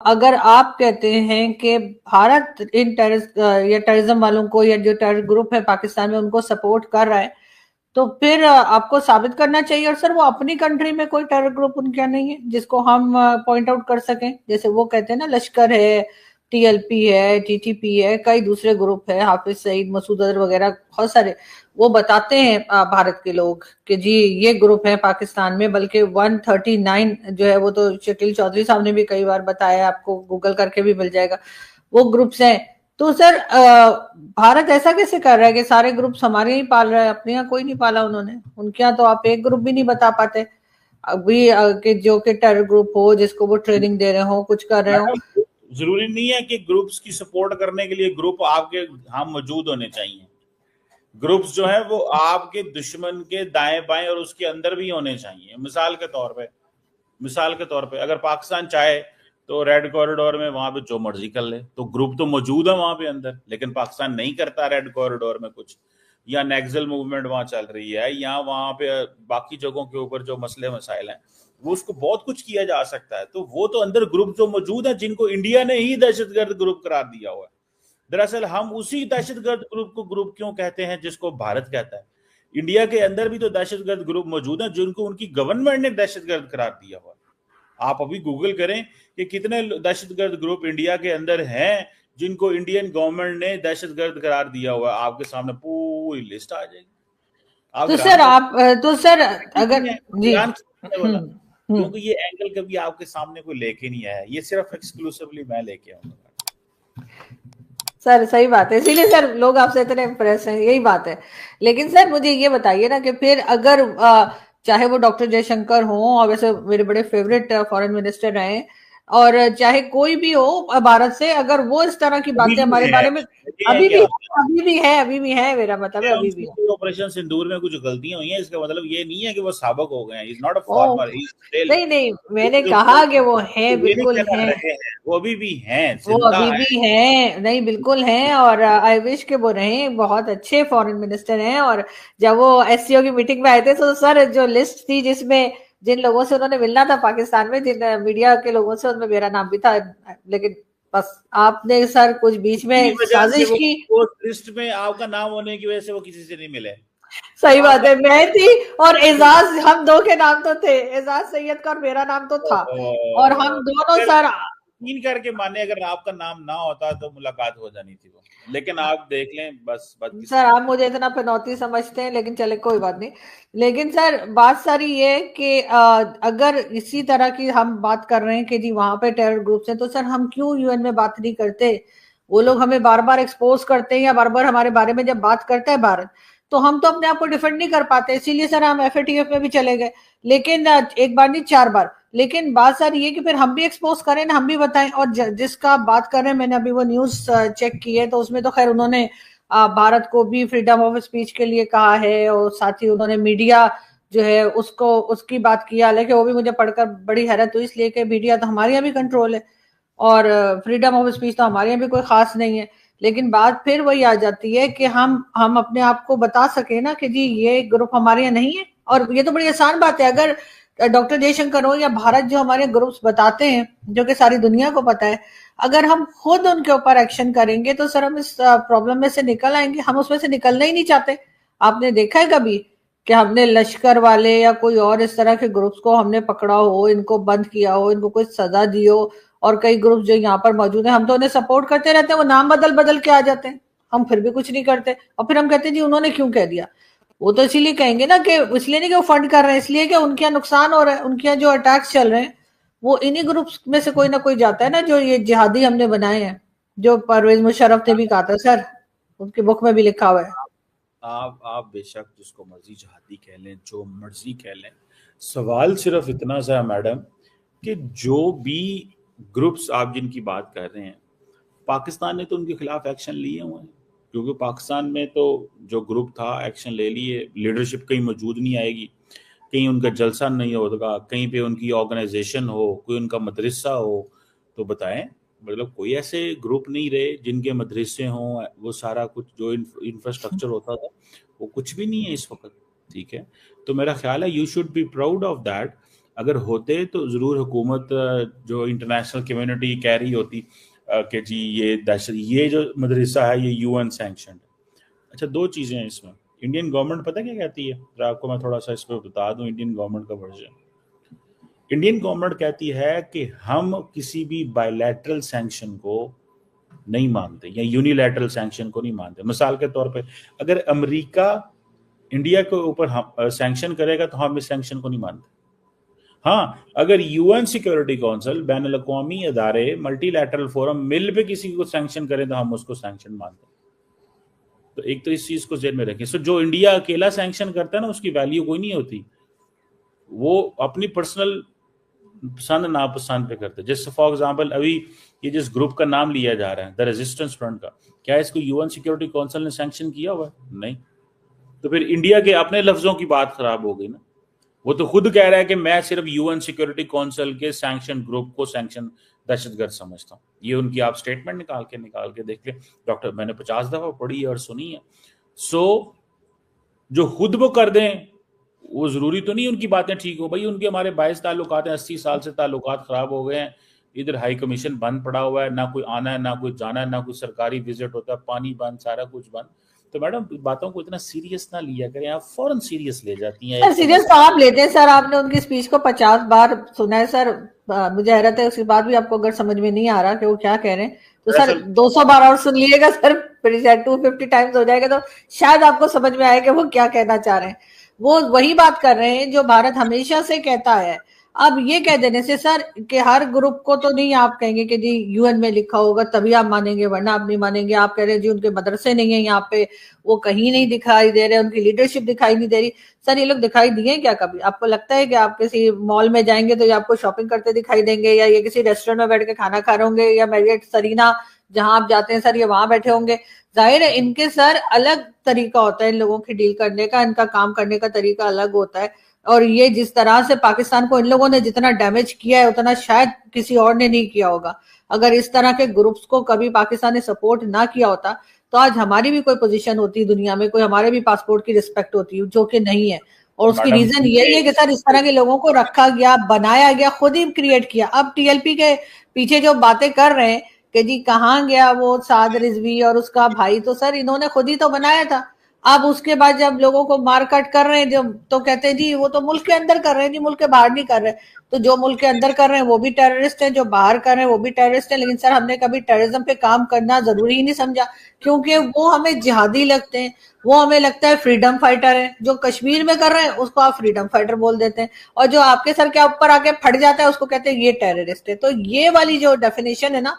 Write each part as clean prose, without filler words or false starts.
अगर आप कहते हैं कि भारत इन या टेररिज्म वालों को या जो टेरर ग्रुप है पाकिस्तान में उनको सपोर्ट कर रहा है, तो फिर आपको साबित करना चाहिए। और सर वो अपनी कंट्री में कोई टेरर ग्रुप उनका नहीं है जिसको हम पॉइंट आउट कर सकें। जैसे वो कहते हैं ना, लश्कर है, टीएलपी है, टीटीपी है, कई दूसरे ग्रुप है, हाफिज सईद, मसूद अजहर वगैरह बहुत सारे। वो बताते हैं भारत के लोग कि जी ये ग्रुप है पाकिस्तान में, बल्कि 139 जो है वो तो शकील चौधरी साहब ने भी कई बार बताया, आपको गूगल करके भी मिल जाएगा, वो ग्रुप्स हैं। तो सर भारत ऐसा कैसे कर रहा है कि सारे ग्रुप्स हमारे ही पाल रहा है, अपने यहाँ कोई नहीं पाला उन्होंने? उनके यहाँ तो आप एक ग्रुप भी नहीं बता पाते अभी कि जो कि टेरर ग्रुप हो, जिसको वो ट्रेनिंग दे रहे हो, कुछ कर रहे हो। मैडम, जरूरी नहीं है कि ग्रुप्स की सपोर्ट करने के लिए ग्रुप आपके हम मौजूद होने चाहिए। ग्रुप्स जो है वो आपके दुश्मन के दाएं बाएं और उसके अंदर भी होने चाहिए। मिसाल के तौर पे अगर पाकिस्तान चाहे तो रेड कॉरिडोर में वहां पे जो मर्जी कर ले, तो ग्रुप तो मौजूद है वहां पे अंदर, लेकिन पाकिस्तान नहीं करता रेड कॉरिडोर में कुछ, या नेक्सल मूवमेंट वहां चल रही है, या वहां पे बाकी जगहों के ऊपर जो मसले मसाइल हैं वो उसको बहुत कुछ किया जा सकता है। तो वो तो अंदर ग्रुप जो मौजूद है जिनको इंडिया ने ही दहशतगर्द ग्रुप करार दिया हुआ है। दरअसल हम उसी दहशतगर्द ग्रुप को ग्रुप क्यों कहते हैं जिसको भारत कहता है? इंडिया के अंदर भी तो दहशतगर्द ग्रुप मौजूद है जिनको उनकी गवर्नमेंट ने दहशतगर्द करार दिया हुआ है। आप अभी गूगल करें कि कितने दहशतगर्द ग्रुप इंडिया के अंदर हैं जिनको इंडियन गवर्नमेंट ने दहशतगर्द करार दिया हुआ है। आपके सामने पूरी लिस्ट आ जाएगी। आप तो ईरान सर आप तो सर नहीं अगर है, जी ईरान क्यों बोला? हम्म। क्योंकि ये एंगल कभी आपके सामने कोई लेके नहीं आया, ये सिर्फ एक्सक्लूसिवली मैं लेके आऊंगा। सर सही बात है, इसीलिए सर लोग आपसे इतने इम्प्रेस हैं, यही बात है। लेकिन सर मुझे ये बताइए ना कि फिर अगर चाहे वो डॉक्टर जयशंकर हो, और वैसे मेरे बड़े फेवरेट फॉरेन मिनिस्टर रहे, और चाहे कोई भी हो भारत से, अगर वो इस तरह की अभी बातें भी हमारे है, बारे में ये है अभी कि भी आप अभी भी है, अभी भी है, मेरा मतलब है अभी भी है। उनकी ऑपरेशन सिंदूर में कुछ गलतियां हुई हैं, इसका मतलब ये नहीं है कि वो साबक हो गए हैं। Is not a uh former, he still नहीं नहीं, मैंने कहा कि वो है, ये नहीं बिल्कुल कहना है। रहे हैं, वो अभी भी हैं, वो जिंदा अभी है। भी हैं, नहीं बिल्कुल हैं, और आई विश के वो रहें, बहुत अच्छे फॉरेन मिनिस्टर हैं। और जब वो एससीओ की मीटिंग में आए थे तो सर जो लिस्ट थी जिसमें जिन लोगों से उन्होंने मिलना था पाकिस्तान में, जिन मीडिया के लोगों से, उनमें मेरा नाम भी था। लेकिन बस आपने सर कुछ बीच की में वजह से साजिश की। वो लिस्ट में आपका नाम होने की वजह से वो किसी से नहीं मिले। सही बात आपका है, मैं थी और एजाज, हम दो के नाम तो थे, एजाज सैयद का और मेरा नाम तो था। और हम दोनों अगर सर यकीन करके माने अगर आपका नाम ना होता तो मुलाकात हो जानी थी वो, लेकिन आप देख लें, बस सर आप बदकिस्मत है। मुझे इतना पनौती समझते हैं, लेकिन चले कोई बात नहीं। लेकिन सर बात सारी ये है कि अगर इसी तरह की हम बात कर रहे हैं कि जी वहां पे टेरर ग्रुप्स हैं, तो सर हम क्यों यूएन में बात नहीं करते? वो लोग हमें बार बार एक्सपोज करते हैं, या बार बार हमारे बारे में जब बात करता है भारत, तो हम तो अपने आप को डिफेंड नहीं कर पाते, इसीलिए सर हम एफएटीएफ में भी चले गए। लेकिन एक बार नहीं, 4 बार। लेकिन बात सारी ये कि फिर हम भी एक्सपोज करें ना, हम भी बताएं। और जिसका आप बात कर रहे हैं, मैंने अभी वो न्यूज चेक की है, तो उसमें तो खैर उन्होंने भारत को भी फ्रीडम ऑफ स्पीच के लिए कहा है, और साथ ही उन्होंने मीडिया जो है उसको उसकी बात की। हालांकि वो भी मुझे पढ़कर बड़ी हैरत हुई, इसलिए कि मीडिया तो हमारे यहाँ भी कंट्रोल है, और फ्रीडम ऑफ स्पीच तो हमारे यहाँ भी कोई खास नहीं है। लेकिन बात फिर वही आ जाती है कि हम अपने आप को बता सके ना कि जी ये ग्रुप हमारे यहाँ नहीं है। और ये तो बड़ी आसान बात है, अगर डॉक्टर जयशंकर हो या भारत जो हमारे ग्रुप्स बताते हैं, जो कि सारी दुनिया को पता है, अगर हम खुद उनके ऊपर एक्शन करेंगे तो सर हम इस प्रॉब्लम में से निकल आएंगे। हम उसमें से निकलना ही नहीं चाहते। आपने देखा है कभी कि हमने लश्कर वाले या कोई और इस तरह के ग्रुप्स को हमने पकड़ा हो, इनको बंद किया हो, इनको कोई सजा दी हो? और कई ग्रुप जो यहाँ पर मौजूद है, हम तो उन्हें सपोर्ट करते रहते हैं, वो नाम बदल बदल के आ जाते हैं, हम फिर भी कुछ नहीं करते। और फिर हम कहते हैं जी उन्होंने क्यों कह दिया। वो तो इसीलिए कहेंगे ना कि इसलिए नहीं कि वो फंड कर रहे हैं, इसलिए कि उनके यहाँ नुकसान हो रहा है, उनके यहाँ जो अटैक्स चल रहे हैं वो इन्हीं ग्रुप्स में से कोई ना कोई जाता है ना, जो ये जिहादी हमने बनाए हैं, जो परवेज मुशर्रफ ने भी कहा था सर, उनकी बुक में भी लिखा हुआ है। आप बेशक जिसको मर्जी जहादी कह लें, जो मर्जी कह लें, सवाल सिर्फ इतना सा है मैडम कि जो भी ग्रुप्स आप जिनकी बात कर रहे हैं, पाकिस्तान ने तो उनके खिलाफ एक्शन लिए हुए हैं। क्योंकि पाकिस्तान में तो जो ग्रुप था एक्शन ले लिए, लीडरशिप कहीं मौजूद नहीं आएगी, कहीं उनका जलसा नहीं होगा, कहीं पे उनकी ऑर्गेनाइजेशन हो, कोई उनका मदरसा हो, तो बताएं। मतलब कोई ऐसे ग्रुप नहीं रहे जिनके मदरसे हों, वो सारा कुछ जो इंफ्रास्ट्रक्चर होता था वो कुछ भी नहीं है इस वक्त। ठीक है, तो मेरा ख्याल है you should be proud of that. अगर होते तो जरूर हुकूमत जो इंटरनेशनल कम्युनिटी कह रही होती कि जी ये दहशत, ये जो मदरसा है ये यूएन सैंक्शन। अच्छा, दो चीजें हैं इसमें। इंडियन गवर्नमेंट पता क्या कहती है, तो आपको मैं थोड़ा सा इस पर बता दूं इंडियन गवर्नमेंट का वर्जन। इंडियन गवर्नमेंट कहती है कि हम किसी भी बायलैटरल सैंक्शन को नहीं मानते या यूनिलैटरल सैंक्शन को नहीं मानते। मिसाल के तौर पे अगर अमेरिका इंडिया के ऊपर सैंक्शन करेगा तो हम इस सैंक्शन को नहीं मानते। हाँ, अगर यूएन सिक्योरिटी काउंसिल, बैन अल-अक़वामी अदारे, मल्टीलैटरल फोरम मिल पे किसी को सैंक्शन करें तो हम उसको सैंक्शन मानते हैं। तो एक तो इस चीज को जेल में रखें। सो जो इंडिया अकेला सैंक्शन करता है ना, उसकी वैल्यू कोई नहीं होती, वो अपनी पर्सनल पसंद नापसंद पे करते। जैसे फॉर एग्जांपल अभी ये जिस ग्रुप का नाम लिया जा रहा है द रेजिस्टेंस फ्रंट का, क्या इसको यूएन सिक्योरिटी काउंसिल ने सैंक्शन किया हुआ है? नहीं। तो फिर इंडिया के अपने लफ्जों की बात खराब हो गई ना। वो तो खुद कह रहा है कि मैं सिर्फ यूएन सिक्योरिटी काउंसिल के सैंक्शन ग्रुप को सैंक्शन दहशतगर्द समझता हूँ। ये उनकी आप स्टेटमेंट निकाल के देख ले डॉक्टर, मैंने 50 दफा पढ़ी है और सुनी है। सो जो खुद वो कर दें, वो जरूरी तो नहीं उनकी बातें ठीक हो। भाई उनके हमारे 22 ताल्लुकात हैं, 80 साल से ताल्लुकात खराब हो गए हैं। इधर हाई कमीशन बंद पड़ा हुआ है, ना कोई आना है ना कोई जाना है, ना कोई सरकारी विजिट होता है, पानी बंद, सारा कुछ बंद। तो मैडम बातों को इतना सीरियस ना लिया करें, आप फौरन सीरियस ले जाती हैं। सर सीरियस तो आप लेते हैं सर, आपने उनकी स्पीच को 50 बार सुना है सर। मुझे हैरत है उसके बाद भी आपको अगर समझ में नहीं आ रहा कि वो क्या कह रहे हैं, तो सर 200 बार और सुन लीजिएगा सर, फिर शायद 250 टाइम्स हो जाएगा, तो शायद आपको समझ में आए कि वो क्या कहना चाह रहे हैं। वो वही बात कर रहे हैं जो भारत हमेशा से कहता है। अब ये कह देने से सर कि हर ग्रुप को तो नहीं आप कहेंगे कि जी यूएन में लिखा होगा तभी आप मानेंगे, वरना आप नहीं मानेंगे। आप कह रहे हैं जी उनके मदरसे नहीं है यहाँ पे, वो कहीं नहीं दिखाई दे रहे, उनकी लीडरशिप दिखाई नहीं दे रही। सर ये लोग दिखाई दिए क्या कभी? आपको लगता है कि आप किसी मॉल में जाएंगे तो ये आपको शॉपिंग करते दिखाई देंगे, या ये किसी रेस्टोरेंट में बैठ के खाना खा रहे होंगे, या मैरियट सरीना जहां आप जाते हैं सर ये वहां बैठे होंगे? जाहिर है इनके सर अलग तरीका होता है इन लोगों की डील करने का, इनका काम करने का तरीका अलग होता है। और ये जिस तरह से पाकिस्तान को इन लोगों ने जितना डैमेज किया है उतना शायद किसी और ने नहीं किया होगा। अगर इस तरह के ग्रुप्स को कभी पाकिस्तान ने सपोर्ट ना किया होता तो आज हमारी भी कोई पोजीशन होती दुनिया में, कोई हमारे भी पासपोर्ट की रिस्पेक्ट होती, जो कि नहीं है। और उसकी रीजन यही है कि सर इस तरह के लोगों को रखा गया, बनाया गया, खुद ही क्रिएट किया। अब टीएलपी के पीछे जो बातें कर रहे हैं कि जी कहाँ गया वो साद रिजवी और उसका भाई, तो सर इन्होंने खुद ही तो बनाया था। अब उसके बाद जब लोगों को मारकाट कर रहे हैं जब, तो कहते हैं जी वो तो मुल्क के अंदर कर रहे हैं जी, मुल्क के बाहर नहीं कर रहे। तो जो मुल्क के अंदर कर रहे हैं वो भी टेररिस्ट हैं, जो बाहर कर रहे हैं वो भी टेररिस्ट हैं। लेकिन सर हमने कभी टेररिज्म पे काम करना जरूरी ही नहीं समझा, क्योंकि वो हमें जिहादी लगते हैं, वो हमें लगता है फ्रीडम फाइटर है। जो कश्मीर में कर रहे हैं उसको आप फ्रीडम फाइटर बोल देते हैं, और जो आपके सर के ऊपर आके फट जाता है उसको कहते हैं ये टेररिस्ट है। तो ये वाली जो डेफिनेशन है ना,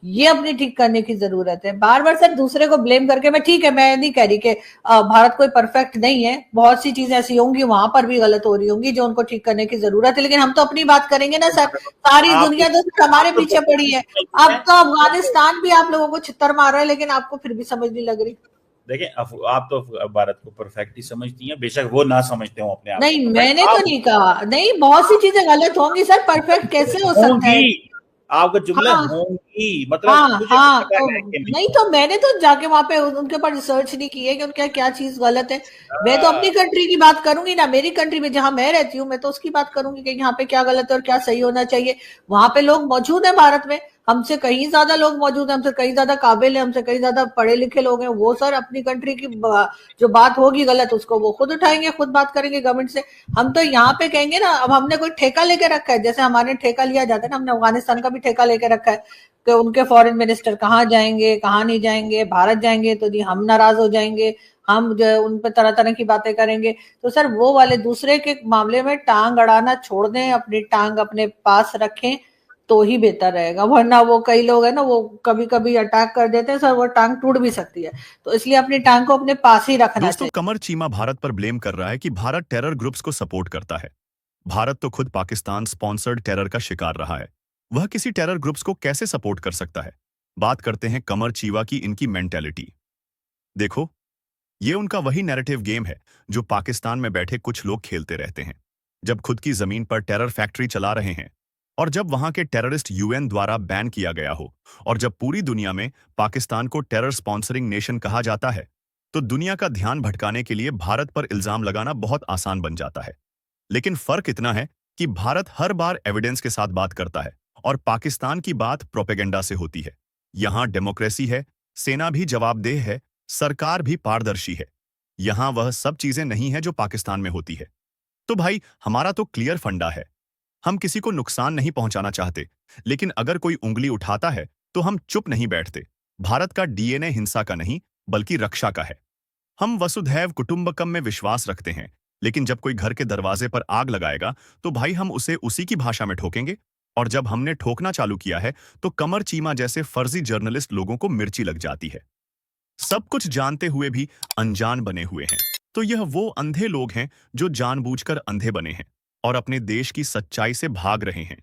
ये अपनी ठीक करने की जरूरत है। बार बार सर दूसरे को ब्लेम करके, मैं ठीक है मैं नहीं कह रही कि भारत कोई परफेक्ट नहीं है, बहुत सी चीजें ऐसी होंगी वहां पर भी गलत हो रही होंगी जो उनको ठीक करने की जरूरत है, लेकिन हम तो अपनी बात करेंगे ना सर। सारी दुनिया तो हमारे पीछे पड़ी है। अब तो अफगानिस्तान भी आप लोगों को छितर मार रहा है, लेकिन आपको फिर भी समझ नहीं लग रही। देखिए आप तो भारत को परफेक्ट ही समझती हैं, बेशक वो ना समझते हो अपने आप। नहीं मैंने तो नहीं कहा, नहीं बहुत सी चीजें गलत होंगी सर, परफेक्ट कैसे हो सकता है? आपका जुमला होंगी मतलब मुझे तो नहीं, तो मैंने तो जाके वहां पे उनके ऊपर रिसर्च नहीं की है कि उनका क्या चीज गलत है। मैं तो अपनी कंट्री की बात करूंगी ना, मेरी कंट्री में जहां मैं रहती हूँ मैं तो उसकी बात करूंगी कि यहाँ पे क्या गलत है और क्या सही होना चाहिए। वहां पे लोग मौजूद है भारत में, हमसे कहीं ज्यादा लोग मौजूद है, हमसे कहीं ज्यादा काबिल है, हमसे कहीं ज्यादा पढ़े लिखे लोग हैं। वो सर अपनी कंट्री की जो बात होगी गलत उसको वो खुद उठाएंगे, खुद बात करेंगे गवर्नमेंट से। हम तो यहाँ पे कहेंगे ना, अब हमने कोई ठेका लेके रखा है, जैसे हमारे ठेका लिया जाता है ना, हमने अफगानिस्तान का भी ठेका लेके रखा है कि उनके फॉरेन मिनिस्टर कहाँ जाएंगे कहाँ नहीं जाएंगे, भारत जाएंगे तो जी हम नाराज हो जाएंगे, हम जो है उन पर तरह तरह की बातें करेंगे। तो सर वो वाले दूसरे के मामले में टांग अड़ाना छोड़ दें, अपनी टांग अपने पास रखें तो ही बेहतर रहेगा। वरना वो कई लोग है ना, वो कभी कभी अटैक कर देते हैं सर, वो टांग टूट भी सकती है, तो इसलिए अपनी टांग को अपने पास ही रखना चाहिए। दोस्तों, कमर चीमा भारत पर ब्लेम कर रहा है कि भारत टेरर ग्रुप्स को सपोर्ट करता है। भारत तो खुद पाकिस्तान स्पॉन्सर्ड टेरर का शिकार रहा है, वह किसी टेरर ग्रुप्स को कैसे सपोर्ट कर सकता है? बात करते हैं कमर चीवा की इनकी मेंटेलिटी। देखो, ये उनका वही नैरेटिव गेम है जो पाकिस्तान में बैठे कुछ लोग खेलते रहते हैं। जब खुद की जमीन पर टेरर फैक्ट्री चला रहे हैं, और जब वहां के टेररिस्ट यूएन द्वारा बैन किया गया हो, और जब पूरी दुनिया में पाकिस्तान को टेरर स्पॉन्सरिंग नेशन कहा जाता है, तो दुनिया का ध्यान भटकाने के लिए भारत पर इल्जाम लगाना बहुत आसान बन जाता है। लेकिन फर्क इतना है कि भारत हर बार एविडेंस के साथ बात करता है और पाकिस्तान की बात प्रोपेगेंडा से होती है। यहां डेमोक्रेसी है, सेना भी जवाबदेह है, सरकार भी पारदर्शी है। यहां वह सब चीजें नहीं है जो पाकिस्तान में होती है। तो भाई, हमारा तो क्लियर फंडा है। हम किसी को नुकसान नहीं पहुंचाना चाहते, लेकिन अगर कोई उंगली उठाता है तो हम चुप नहीं बैठते। भारत का डीएनए हिंसा का नहीं, बल्कि रक्षा का है। हम वसुधैव कुटुंबकम में विश्वास रखते हैं, लेकिन जब कोई घर के दरवाजे पर आग लगाएगा तो भाई हम उसे उसी की भाषा में ठोकेंगे। और जब हमने ठोकना चालू किया है तो कमर चीमा जैसे फर्जी जर्नलिस्ट लोगों को मिर्ची लग जाती है। सब कुछ जानते हुए भी अनजान बने हुए हैं। तो यह वो अंधे लोग हैं जो जानबूझकर अंधे बने हैं और अपने देश की सच्चाई से भाग रहे हैं।